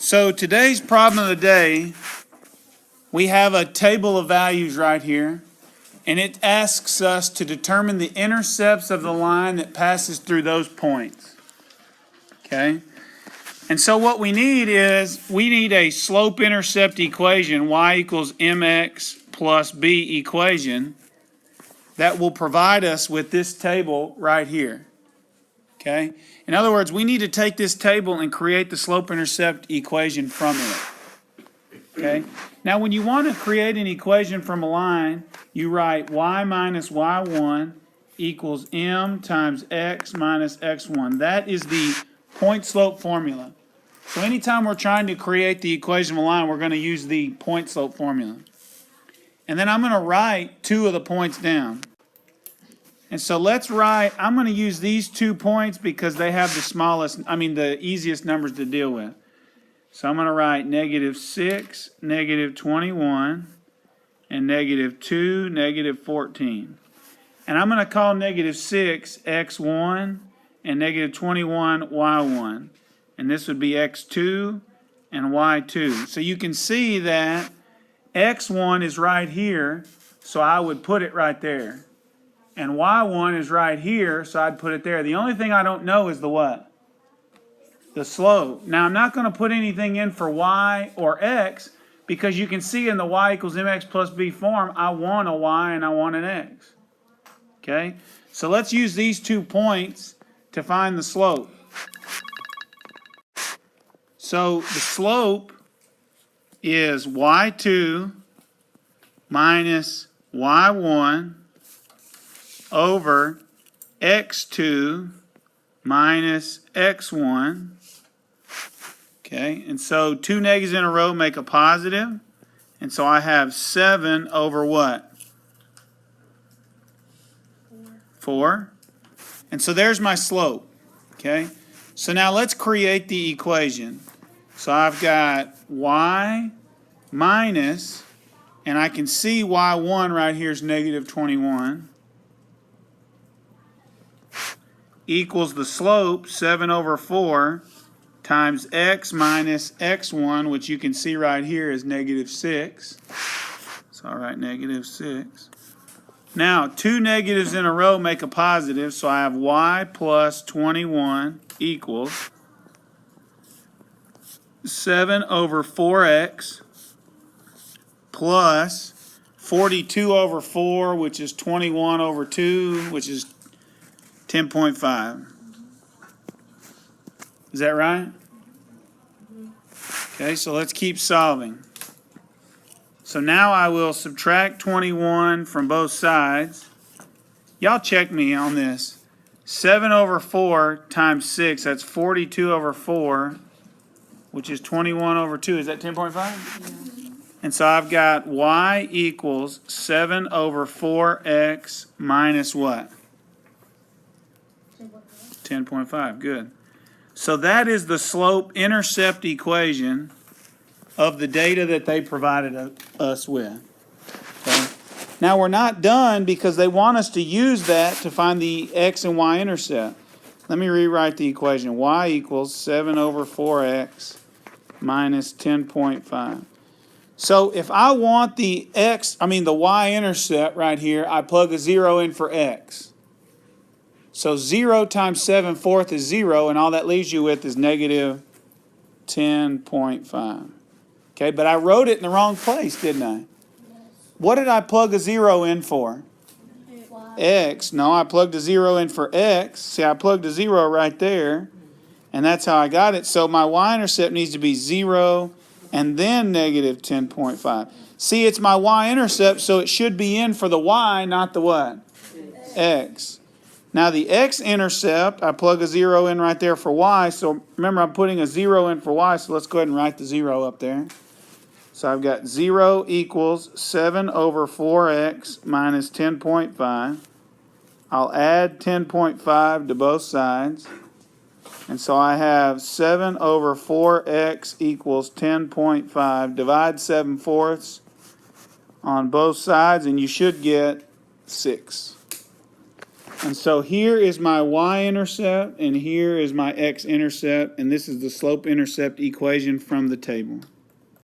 So today's problem of the day, we have a table of values right here, and it asks us to determine the intercepts of the line that passes through those points. Okay? And so what we need is, we need a slope-intercept equation, y equals mx plus b equation, that will provide us with this table right here. Okay? In other words, we need to take this table and create the slope-intercept equation from it. Okay? Now, when you want to create an equation from a line, you write y minus y1 equals m times x minus x1. That is the point-slope formula. So anytime we're trying to create the equation of a line, we're going to use the point-slope formula. And then I'm going to write two of the points down. And so let's write, I'm going to use these 2 points because they have the easiest numbers to deal with. So I'm going to write -6, -21, and -2, -14. And I'm going to call -6 x1 and -21 y1. And this would be x2 and y2. So you can see that x1 is right here, so I would put it right there. And y1 is right here, so I'd put it there. The only thing I don't know is the what? The slope. Now, I'm not going to put anything in for y or x, because you can see in the y equals mx plus b form, I want a y and I want an x. Okay? So let's use these 2 points to find the slope. So the slope is y2 minus y1 over x2 minus x1. Okay, and so 2 negatives in a row make a positive. And so I have 7 over what? 4. And so there's my slope. Okay, so now let's create the equation. So I've got y minus, and I can see y1 right here is -21, equals the slope, 7 over 4, times x minus x1, which you can see right here is -6. So I'll write -6. Now, 2 negatives in a row make a positive, so I have y plus 21 equals 7 over 4x plus 42 over 4, which is 21 over 2, which is 10.5. Is that right? Okay, so let's keep solving. So now I will subtract 21 from both sides. Y'all check me on this. 7 over 4 times 6, that's 42 over 4, which is 21 over 2. Is that 10.5? Yeah. And so I've got y equals 7 over 4x minus what? 10.5. Good. So that is the slope-intercept equation of the data that they provided us with. Okay? Now we're not done, because they want us to use that to find the x and y intercept. Let me rewrite the equation. Y equals 7 over 4x minus 10.5. So if I want the y intercept right here, I plug a 0 in for x. So 0 times 7/4 is 0, and all that leaves you with is -10.5. Okay, but I wrote it in the wrong place, didn't I? What did I plug a 0 in for? X. No, I plugged a 0 in for x. See, I plugged a 0 right there, and that's how I got it. So my y-intercept needs to be 0 and then -10.5. See, it's my y-intercept, so it should be in for the y, not the what? X. Now the x-intercept, I plug a 0 in right there for y. So remember, I'm putting a 0 in for y, so let's go ahead and write the 0 up there. So I've got 0 equals 7 over 4x minus 10.5. I'll add 10.5 to both sides. And so I have 7 over 4x equals 10.5. Divide 7/4 on both sides, and you should get 6. And so here is my y-intercept, and here is my x-intercept, and this is the slope-intercept equation from the table.